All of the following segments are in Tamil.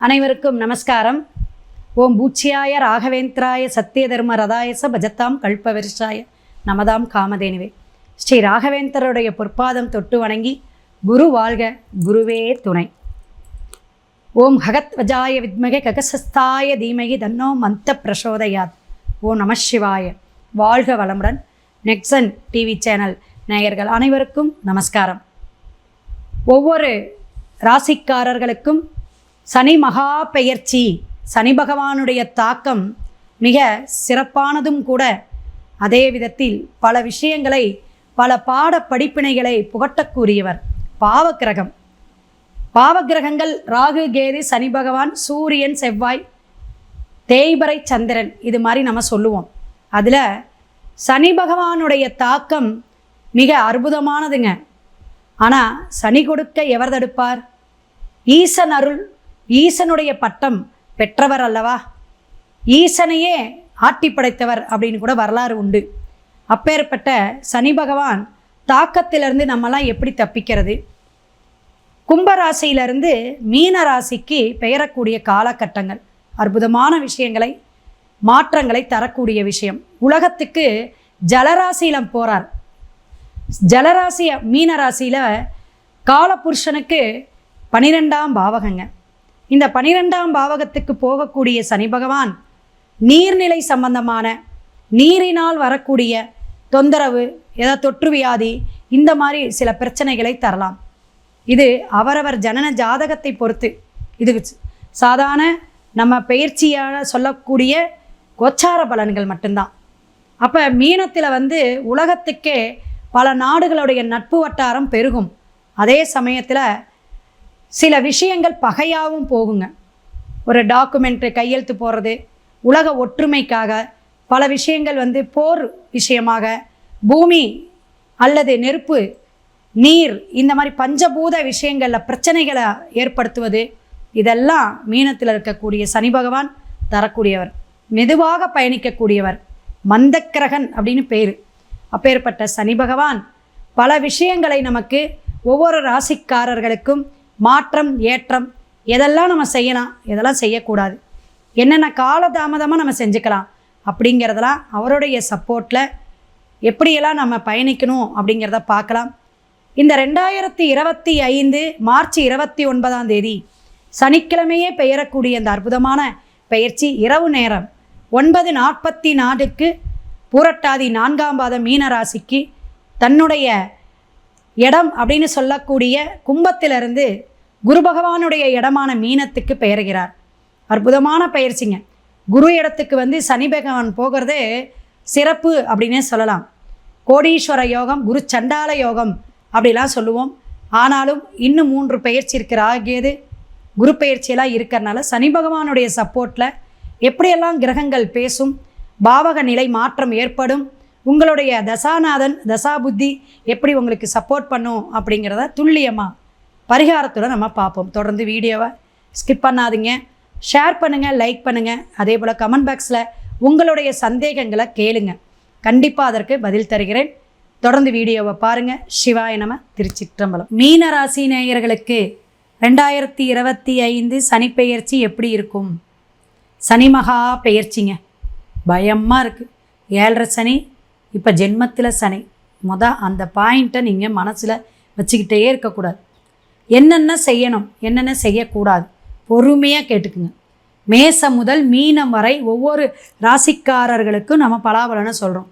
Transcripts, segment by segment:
அனைவருக்கும் நமஸ்காரம். ஓம் பூச்சியாய ராகவேந்திராய சத்தியதர்ம ரதாயச பஜத்தாம் கல்பவரிஷாய நமதாம் காமதேனுவே. ஸ்ரீ ராகவேந்தருடைய பொற்பாதம் தொட்டு வணங்கி குரு வாழ்க, குருவே துணை. ஓம் ஹகத்வஜாய வித்மகே ககசஸ்தாய தீமகி தன்னோ மந்த பிரசோதயாத். ஓம் நம சிவாய. வாழ்க வளமுடன். நெக்ஸன் டிவி சேனல் நேயர்கள் அனைவருக்கும் நமஸ்காரம். ஒவ்வொரு ராசிக்காரர்களுக்கும் சனி மகா பெயர்ச்சி, சனி பகவானுடைய தாக்கம் மிக சிறப்பானதும் கூட. அதே விதத்தில் பல விஷயங்களை, பல பாட படிப்பினைகளை புகட்டக்கூடியவர் பாவக்கிரகம். பாவக்கிரகங்கள் ராகு, கேது, சனி பகவான், சூரியன், செவ்வாய், தேய்பிறை, சந்திரன், இது மாதிரி நம்ம சொல்லுவோம். அதில் சனி பகவானுடைய தாக்கம் மிக அற்புதமானதுங்க. ஆனால் சனி கொடுக்க எவர் தடுப்பார்? ஈசன் அருள், ஈசனுடைய பட்டம் பெற்றவர் அல்லவா? ஈசனையே ஆட்டி படைத்தவர் அப்படின்னு கூட வரலாறு உண்டு. அப்பேற்பட்ட சனி பகவான் தாக்கத்திலிருந்து நம்மலாம் எப்படி தப்பிக்கிறது? கும்பராசியிலிருந்து மீன ராசிக்கு பெயரக்கூடிய காலகட்டங்கள் அற்புதமான விஷயங்களை, மாற்றங்களை தரக்கூடிய விஷயம். உலகத்துக்கு ஜலராசியில் போகிறார். ஜலராசி மீன ராசியில் காலபுருஷனுக்கு 12ஆம் பாவகங்க. இந்த 12ஆம் பாவகத்துக்கு போகக்கூடிய சனி பகவான் நீர்நிலை சம்பந்தமான, நீரினால் வரக்கூடிய தொந்தரவு, ஏதாவது தொற்று வியாதி, இந்த மாதிரி சில பிரச்சனைகளை தரலாம். இது அவரவர் ஜனன ஜாதகத்தை பொறுத்து. இது சாதாரண நம்ம பயிற்சியாக சொல்லக்கூடிய கோச்சார பலன்கள் மட்டும்தான். அப்போ மீனத்தில் உலகத்துக்கே பல நாடுகளுடைய நட்பு வட்டாரம் பெருகும். அதே சமயத்தில் சில விஷயங்கள் பகையாகவும் போகுங்க. ஒரு டாக்குமெண்ட்டு கையெழுத்து போடுறது, உலக ஒற்றுமைக்காக பல விஷயங்கள் போர் விஷயமாக, பூமி அல்லது நெருப்பு, நீர், இந்த மாதிரி பஞ்சபூத விஷயங்களில் பிரச்சனைகளை ஏற்படுத்துவது, இதெல்லாம் மீனத்தில் இருக்கக்கூடிய சனி பகவான் தரக்கூடியவர். மெதுவாக பயணிக்கக்கூடியவர், மந்தக்கிரகன் அப்படின்னு பேர். அப்பேற்பட்ட சனி பகவான் பல விஷயங்களை நமக்கு, ஒவ்வொரு ராசிக்காரர்களுக்கும் மாற்றம், ஏற்றம், எதெல்லாம் நம்ம செய்யலாம், எதெல்லாம் செய்யக்கூடாது, என்னென்ன காலதாமதமாக நம்ம செஞ்சுக்கலாம் அப்படிங்கிறதெல்லாம் அவருடைய சப்போர்ட்டில் எப்படியெல்லாம் நம்ம பயணிக்கணும் அப்படிங்கிறத பார்க்கலாம். இந்த 2025 மார்ச் 29 சனிக்கிழமையே பெயரக்கூடிய இந்த அற்புதமான பயிற்சி இரவு நேரம் 9:44 பூரட்டாதி 4ஆம் பாதம் மீனராசிக்கு தன்னுடைய இடம் அப்படின்னு சொல்லக்கூடிய கும்பத்திலிருந்து குரு பகவானுடைய இடமான மீனத்துக்கு பெயர்கிறார். அற்புதமான பயிற்சிங்க. குரு இடத்துக்கு சனி பகவான் போகிறதே சிறப்பு அப்படின்னே சொல்லலாம். கோடீஸ்வர யோகம், குரு சண்டால யோகம் அப்படிலாம் சொல்லுவோம். ஆனாலும் இன்னும் 3 பயிற்சி இருக்கிற ஆகியது குரு பயிற்சியெல்லாம் இருக்கிறனால சனி பகவானுடைய சப்போர்ட்டில் எப்படியெல்லாம் கிரகங்கள் பேசும், பாவக நிலை மாற்றம் ஏற்படும், உங்களுடைய தசாநாதன் தசாபுத்தி எப்படி உங்களுக்கு சப்போர்ட் பண்ணும் அப்படிங்கிறத துல்லியமாக பரிகாரத்துடன் நம்ம பார்ப்போம். தொடர்ந்து வீடியோவை ஸ்கிப் பண்ணாதீங்க, ஷேர் பண்ணுங்கள், லைக் பண்ணுங்கள். அதே போல் கமெண்ட் பாக்ஸில் உங்களுடைய சந்தேகங்களை கேளுங்க, கண்டிப்பாக அதற்கு பதில் தருகிறேன். தொடர்ந்து வீடியோவை பாருங்கள். சிவாய நம. திருச்சிற்றம்பலம். மீன ராசி நேயர்களுக்கு 2025 சனி பெயர்ச்சி எப்படி இருக்கும்? சனி மகா பெயர்ச்சிங்க. பயமாக இருக்குது. 7.5 சனி, இப்போ ஜென்மத்தில் சனி. அந்த பாயிண்ட்டை நீங்கள் மனசில் வச்சுக்கிட்டே இருக்கக்கூடாது. என்னென்ன செய்யணும், என்னென்ன செய்யக்கூடாது பொறுமையாக கேட்டுக்குங்க. மேசம் முதல் மீனம் வரை ஒவ்வொரு ராசிக்காரர்களுக்கும் நம்ம பலாபலனை சொல்கிறோம்.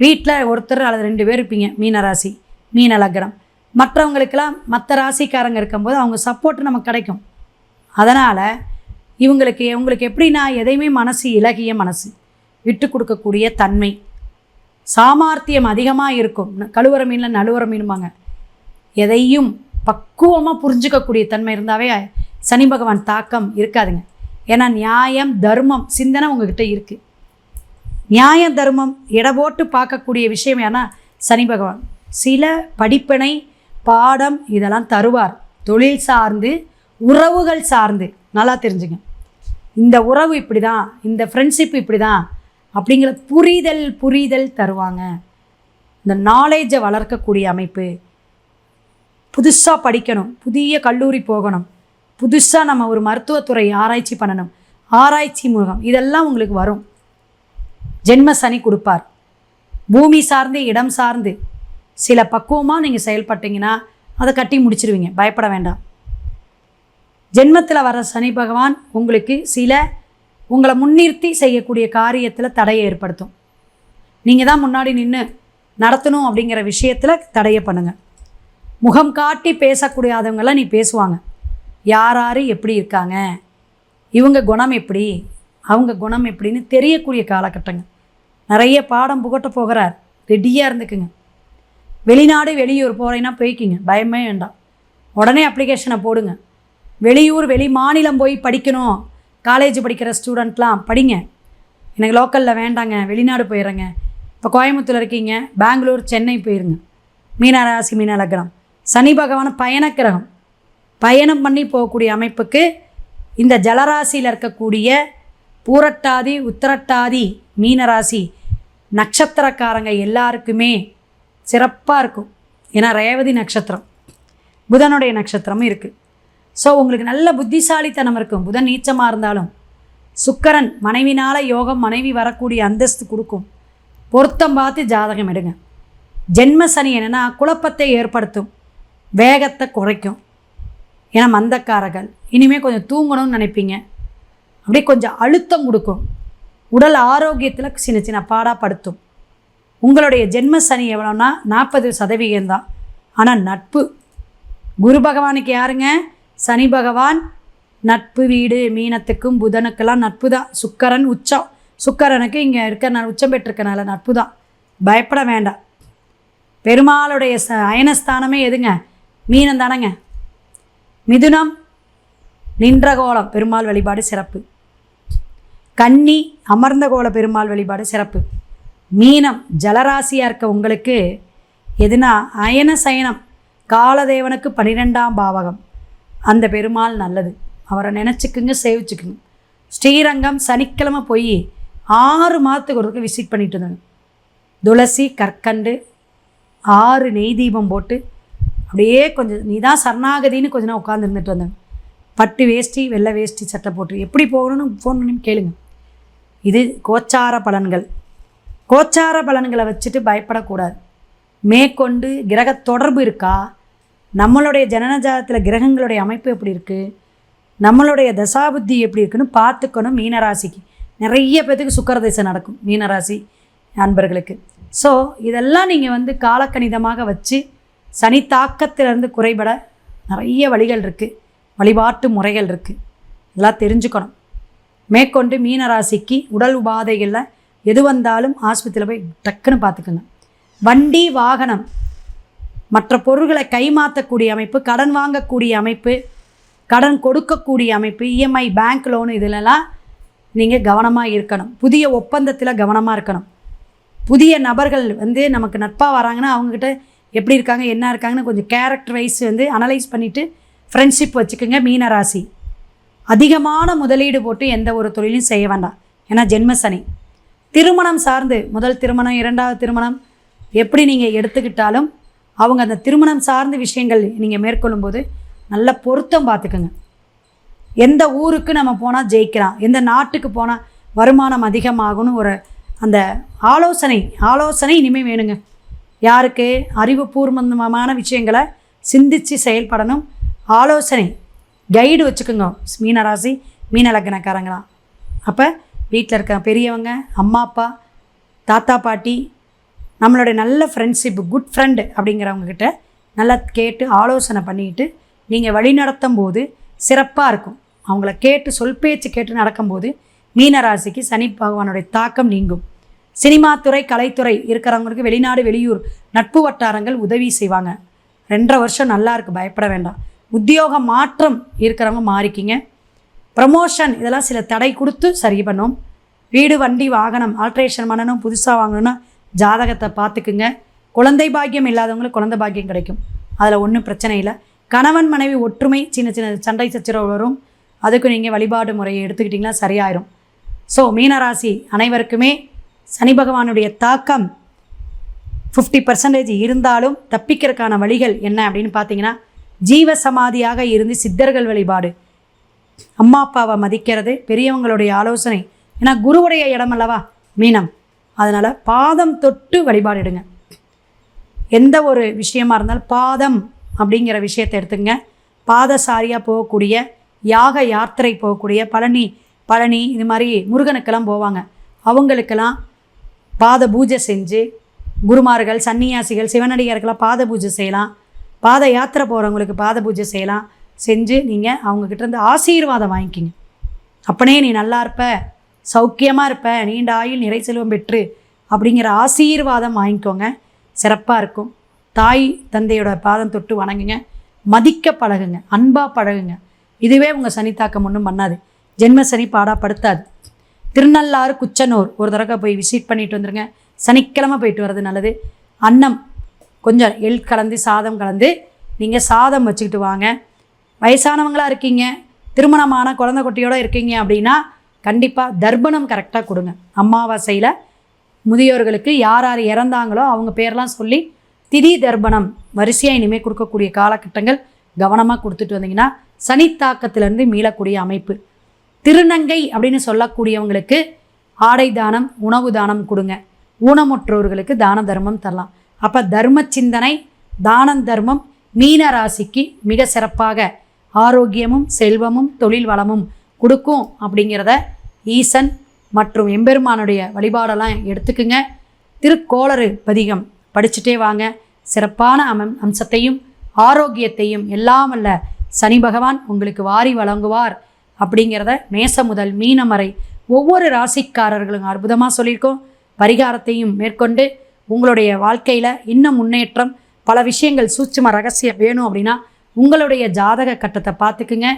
வீட்டில் ஒருத்தர் அல்லது 2 பேர் இருப்பீங்க மீன ராசி, மீன லக்னம். மற்றவங்களுக்கெல்லாம் மற்ற ராசிக்காரங்க இருக்கும்போது அவங்க சப்போர்ட்டு நமக்கு கிடைக்கும். அதனால் உங்களுக்கு எப்படின்னா, எதையுமே மனசு இலகிய மனசு, விட்டு கொடுக்கக்கூடிய தன்மை, சாமர்த்தியம் அதிகமாக இருக்கும். கழுவுற மீனில் நழுவுற மீனுமாங்க. எதையும் பக்குவமாக புரிஞ்சுக்கக்கூடிய தன்மை இருந்தாவே சனி பகவான் தாக்கம் இருக்காதுங்க. ஏன்னா நியாயம், தர்மம் சிந்தனை உங்ககிட்ட இருக்குது. நியாயம், தர்மம் இடபோட்டு பார்க்கக்கூடிய விஷயம் ஏன்னா சனி பகவான் சில படிப்பினை, பாடம் இதெல்லாம் தருவார். தொழில் சார்ந்து, உறவுகள் சார்ந்து நல்லா தெரிஞ்சுங்க. இந்த உறவு இப்படி தான், இந்த ஃப்ரெண்ட்ஷிப் இப்படி தான் அப்படிங்கிற புரிதல் தருவாங்க. இந்த நாலேஜை வளர்க்கக்கூடிய அமைப்பு, புதுசாக படிக்கணும், புதிய கல்லூரி போகணும், புதுசாக நம்ம ஒரு மருத்துவத்துறை ஆராய்ச்சி பண்ணணும், ஆராய்ச்சி முகம், இதெல்லாம் உங்களுக்கு வரும். ஜென்ம சனி கொடுப்பார். பூமி சார்ந்து இடம் சார்ந்து சில பக்குவமாக நீங்கள் செயல்பட்டீங்கன்னா அதை கட்டி முடிச்சிருவீங்க, பயப்பட வேண்டாம். ஜென்மத்தில் வர சனி பகவான் உங்களுக்கு சில உங்களை முன்னிறுத்தி செய்யக்கூடிய காரியத்தில் தடையை ஏற்படுத்தும். நீங்கள் தான் முன்னாடி நின்று நடத்தணும் அப்படிங்கிற விஷயத்தில் தடையை பண்ணுங்கள். முகம் காட்டி பேசக்கூடியாதவங்களாம் நீ பேசுவாங்க. யார் யார் எப்படி இருக்காங்க, இவங்க குணம் எப்படி, அவங்க குணம் எப்படின்னு தெரியக்கூடிய காலகட்டங்கள். நிறைய பாடம் புகட்ட போகிறார், ரெடியாக இருந்துக்குங்க. வெளிநாடு வெளியூர் போகிறீங்கன்னா போய்க்கிங்க, பயமே வேண்டாம். உடனே அப்ளிகேஷனை போடுங்க. வெளியூர் வெளி மாநிலம் போய் படிக்கணும், காலேஜ் படிக்கிற ஸ்டூடெண்ட்லாம் படிங்க. எனக்கு லோக்கலில் வேண்டாங்க, வெளிநாடு போயிடுறேங்க. இப்போ கோயம்புத்தூர் இருக்கீங்க, பெங்களூர் சென்னை போயிருங்க. மீனராசி மீன லக்னம். சனி பகவான் பயணக்கிரகம், பயணம் பண்ணி போகக்கூடிய அமைப்புக்கு இந்த ஜலராசியில் இருக்கக்கூடிய பூரட்டாதி உத்திரட்டாதி மீனராசி நட்சத்திரக்காரங்க எல்லாருக்குமே சிறப்பாக இருக்கும். ஏன்னா ரேவதி நட்சத்திரம், புதனுடைய நட்சத்திரமும் இருக்குது. ஸோ உங்களுக்கு நல்ல புத்திசாலித்தனம் இருக்கும். புதன் நீச்சமாக இருந்தாலும் சுக்கிரன் மனைவினால் யோகம், மனைவி வரக்கூடிய அந்தஸ்து கொடுக்கும். பொருத்தம் பார்த்து ஜாதகம் எடுங்க. ஜென்ம சனி என்னென்னா குழப்பத்தை ஏற்படுத்தும், வேகத்தை குறைக்கும். ஏன்னா மந்தக்காரர்கள் இனிமேல் கொஞ்சம் தூங்கணும்னு நினைப்பீங்க, அப்படியே கொஞ்சம் அழுத்தம் கொடுக்கும். உடல் ஆரோக்கியத்தில் சின்ன சின்ன பாடாப்படுத்தும். உங்களுடைய ஜென்ம சனி எவ்வளோன்னா 40% தான். ஆனால் நட்பு குரு பகவானுக்கு யாருங்க? சனி பகவான் நட்பு வீடு. மீனத்துக்கும் புதனுக்கெல்லாம் நட்பு தான். சுக்கிரன் உச்சம், சுக்கிரனுக்கு இங்கே இருக்கிறனால உச்சம் பெற்றிருக்கனால நட்பு தான், பயப்பட வேண்டாம். பெருமாளுடைய அயனஸ்தானமே எதுங்க? மீனம் தானேங்க. மிதுனம் நின்ற கோலம் பெருமாள் வழிபாடு சிறப்பு. கன்னி அமர்ந்த கோல பெருமாள் வழிபாடு சிறப்பு. மீனம் ஜலராசியாக இருக்க உங்களுக்கு எதுனா அயன சயனம், காலதேவனுக்கு 12ஆம் பாவகம். அந்த பெருமாள் நல்லது, அவரை நினச்சிக்குங்க, சேவிச்சுக்குங்க. ஸ்ரீரங்கம் சனிக்கிழமை போய் 6 மாதத்துக்கு ஒருத்தருக்கு விசிட் பண்ணிட்டு இருந்தாங்க. துளசி கற்கண்டு 6 நெய் தீபம் போட்டு அப்படியே கொஞ்சம் நீ தான் சரணாகதின்னு கொஞ்ச நேரம் உட்காந்துருந்துட்டு வந்தாங்க. பட்டு வேஷ்டி வெள்ளை வேஷ்டி சட்டை போட்டு எப்படி போகணும்னு ஃபோன் பண்ணி கேளுங்க. இது கோச்சார பலன்கள். கோச்சார பலன்களை வச்சுட்டு பயப்படக்கூடாது. மேற்கொண்டு கிரக தொடர்பு இருக்கா, நம்மளுடைய ஜனனஜாதத்தில் கிரகங்களுடைய அமைப்பு எப்படி இருக்குது, நம்மளுடைய தசாபுத்தி எப்படி இருக்குன்னு பார்த்துக்கணும். மீனராசிக்கு நிறைய பேத்துக்கு சுக்கிரதசை நடக்கும், மீனராசி நண்பர்களுக்கு. ஸோ இதெல்லாம் நீங்கள் காலக்கணிதமாக வச்சு சனி தாக்கத்திலிருந்து குறைபட நிறைய வழிகள் இருக்குது, வழிபாட்டு முறைகள் இருக்குது, இதெல்லாம் தெரிஞ்சுக்கணும். மேற்கொண்டு மீனராசிக்கு உடல் உபாதைகளில் எது வந்தாலும் ஆஸ்பத்திரியில் போய் டக்குன்னு பார்த்துக்குங்க. வண்டி வாகனம் மற்ற பொருள்களை கைமாற்றக்கூடிய அமைப்பு, கடன் வாங்கக்கூடிய அமைப்பு, கடன் கொடுக்கக்கூடிய அமைப்பு, இஎம்ஐ பேங்க் லோனு, இதிலெல்லாம் நீங்கள் கவனமாக இருக்கணும். புதிய ஒப்பந்தத்தில் கவனமாக இருக்கணும். புதிய நபர்கள் நமக்கு நட்பாக வராங்கன்னா அவங்கக்கிட்ட எப்படி இருக்காங்க என்ன இருக்காங்கன்னு கொஞ்சம் கேரக்டர் வைஸ் அனலைஸ் பண்ணிவிட்டு ஃப்ரெண்ட்ஷிப் வச்சுக்கோங்க. மீனராசி அதிகமான முதலீடு போட்டு எந்த ஒரு தொழிலையும் செய்ய வேண்டாம். ஏன்னா ஜென்ம சனி. திருமணம் சார்ந்து முதல் திருமணம், 2வது திருமணம் எப்படி நீங்கள் எடுத்துக்கிட்டாலும் அவங்க அந்த திருமணம் சார்ந்த விஷயங்கள் நீங்கள் மேற்கொள்ளும்போது நல்ல பொருத்தம் பார்த்துக்குங்க. எந்த ஊருக்கு நம்ம போனால் ஜெயிக்கலாம், எந்த நாட்டுக்கு போனால் வருமானம் அதிகமாகும்னு ஒரு அந்த ஆலோசனை இனிமேல் வேணுங்க. யாருக்கு? அறிவுபூர்வமான விஷயங்களை சிந்தித்து செயல்படணும். ஆலோசனை கைடு வச்சுக்கோங்க மீனராசி மீன லக்னக்காரங்களா. அப்போ வீட்டில் இருக்க பெரியவங்க, அம்மா அப்பா, தாத்தா பாட்டி, நம்மளுடைய நல்ல ஃப்ரெண்ட்ஷிப், குட் ஃப்ரெண்டு அப்படிங்கிறவங்கக்கிட்ட நல்லா கேட்டு ஆலோசனை பண்ணிக்கிட்டு நீங்கள் வழி நடத்தும் போது சிறப்பாக இருக்கும். அவங்கள கேட்டு சொல் பேச்சு கேட்டு நடக்கும்போது மீனராசிக்கு சனி பகவானுடைய தாக்கம் நீங்கும். சினிமா துறை, கலைத்துறை இருக்கிறவங்களுக்கு வெளிநாடு வெளியூர் நட்பு வட்டாரங்கள் உதவி செய்வாங்க. 2.5 வருஷம் நல்லா இருக்குது, பயப்பட வேண்டாம். உத்தியோக மாற்றம் இருக்கிறவங்க மாறிக்கிங்க. ப்ரமோஷன் இதெல்லாம் சில தடை கொடுத்து சரி பண்ணும். வீடு வண்டி வாகனம் ஆல்ட்ரேஷன் பண்ணணும், புதுசாக வாங்கணும்னா ஜாதகத்தை பார்த்துக்குங்க. குழந்தை பாக்கியம் இல்லாதவங்களுக்கு குழந்தை பாக்கியம் கிடைக்கும், அதில் ஒன்றும் பிரச்சனை இல்லை. கணவன் மனைவி ஒற்றுமை, சின்ன சின்ன சண்டை சச்சரவு வரும், அதுக்கு நீங்கள் வழிபாடு முறையை எடுத்துக்கிட்டிங்கன்னா சரியாயிரும். ஸோ மீனராசி அனைவருக்குமே சனி பகவானுடைய தாக்கம் 50% இருந்தாலும் தப்பிக்கிறதுக்கான வழிகள் என்ன அப்படின்னு பார்த்தீங்கன்னா, ஜீவ சமாதியாக இருந்து சித்தர்கள் வழிபாடு அம்மா அப்பாவை மதிக்கிறது, பெரியவங்களுடைய ஆலோசனை. ஏன்னா குருவுடைய இடம் அல்லவா மீனம். அதனால் பாதம் தொட்டு வழிபாடிடுங்க. எந்த ஒரு விஷயமா இருந்தாலும் பாதம் அப்படிங்கிற விஷயத்தை எடுத்துங்க. பாதசாரியாக போகக்கூடிய, யாக யாத்திரை போகக்கூடிய, பழனி இது மாதிரி முருகனுக்கெல்லாம் போவாங்க. அவங்களுக்கெல்லாம் பாத பூஜை செஞ்சு, குருமார்கள், சன்னியாசிகள், சிவனடியாருக்கெல்லாம் பாத பூஜை செய்யலாம். பாத யாத்திரை போகிறவங்களுக்கு பாத பூஜை செய்யலாம். செஞ்சு நீங்கள் அவங்கக்கிட்டேருந்து ஆசீர்வாதம் வாங்கிக்கிங்க. அப்பனே நீ நல்லா இருப்ப, சௌக்கியமாக இருப்ப, நீண்ட ஆயுள் நிறை செல்வம் பெற்று அப்படிங்கிற ஆசீர்வாதம் வாங்கிக்கோங்க. சிறப்பாக இருக்கும். தாய் தந்தையோட பாதம் தொட்டு வணங்குங்க. மதிக்க பழகுங்க, அன்பாக பழகுங்க. இதுவே உங்கள் சனி தாக்கம் ஒன்றும் பண்ணாது. ஜென்ம சனி பாடாப்படுத்தாது. திருநள்ளாறு குச்சனூர் ஒரு தடவை போய் விசிட் பண்ணிட்டு வந்துடுங்க. சனிக்கிழமை போயிட்டு வர்றது நல்லது. அன்னம் கொஞ்சம் எள் கலந்து சாதம் கலந்து நீங்கள் சாதம் வச்சுக்கிட்டு வாங்க. வயசானவங்களாக இருக்கீங்க, திருமணமான குழந்தை குட்டியோடு இருக்கீங்க அப்படின்னா கண்டிப்பாக தர்ப்பணம் கரெக்டாக கொடுங்க. அமாவாசையில் முதியோர்களுக்கு யார் யார் இறந்தாங்களோ அவங்க பேரெலாம் சொல்லி திதி தர்ப்பணம் வரிசையாக இனிமேல் கொடுக்கக்கூடிய காலகட்டங்கள். கவனமாக கொடுத்துட்டு வந்தீங்கன்னா சனி தாக்கத்திலேருந்து மீளக்கூடிய அமைப்பு. திருநங்கை அப்படின்னு சொல்லக்கூடியவங்களுக்கு ஆடை தானம், உணவு தானம் கொடுங்க. ஊனமுற்றோர்களுக்கு தான தர்மம் தரலாம். அப்போ தர்ம சிந்தனை, தானம் தர்மம் மீன ராசிக்கு மிக சிறப்பாக ஆரோக்கியமும் செல்வமும் தொழில் வளமும் கொடுக்கும் அப்படிங்கிறத ஈசன் மற்றும் எம்பெருமானுடைய வழிபாடெல்லாம் எடுத்துக்குங்க. திருக்கோளறு பதிகம் படிச்சுட்டே வாங்க. சிறப்பான அம்சத்தையும் ஆரோக்கியத்தையும் எல்லாம் வல்ல சனி பகவான் உங்களுக்கு வாரி வழங்குவார் அப்படிங்கிறத மேசம் முதல் மீனம் வரை ஒவ்வொரு ராசிக்காரர்களும் அற்புதமாக சொல்லியிருக்கோம். பரிகாரத்தையும் மேற்கொண்டு உங்களுடைய வாழ்க்கையில் இன்னும் முன்னேற்றம், பல விஷயங்கள் சூட்சும ரகசியம் வேணும் அப்படின்னா உங்களுடைய ஜாதக கட்டத்தை பார்த்துக்குங்க.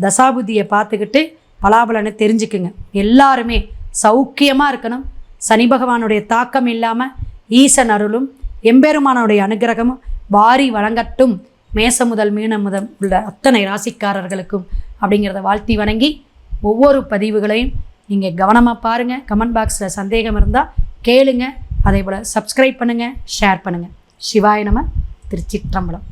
தசாபுத்தியை பார்த்துக்கிட்டு பலாபலனை தெரிஞ்சுக்குங்க. எல்லாருமே சௌக்கியமாக இருக்கணும். சனி பகவானுடைய தாக்கம் இல்லாமல் ஈசன் அருளும் எம்பெருமானுடைய அனுகிரகமும் வாரி வழங்கட்டும் மேசம் முதல் மீனம் முதல் உள்ள அத்தனை ராசிக்காரர்களுக்கும் அப்படிங்கிறத வாழ்த்தி வணங்கி ஒவ்வொரு பதிவுகளையும் நீங்கள் கவனமாக பாருங்கள். கமெண்ட் பாக்ஸில் சந்தேகம் இருந்தால் கேளுங்க. அதே போல் சப்ஸ்கிரைப் பண்ணுங்கள், ஷேர் பண்ணுங்கள். சிவாய நம. திருச்சிற்றம்பலம்.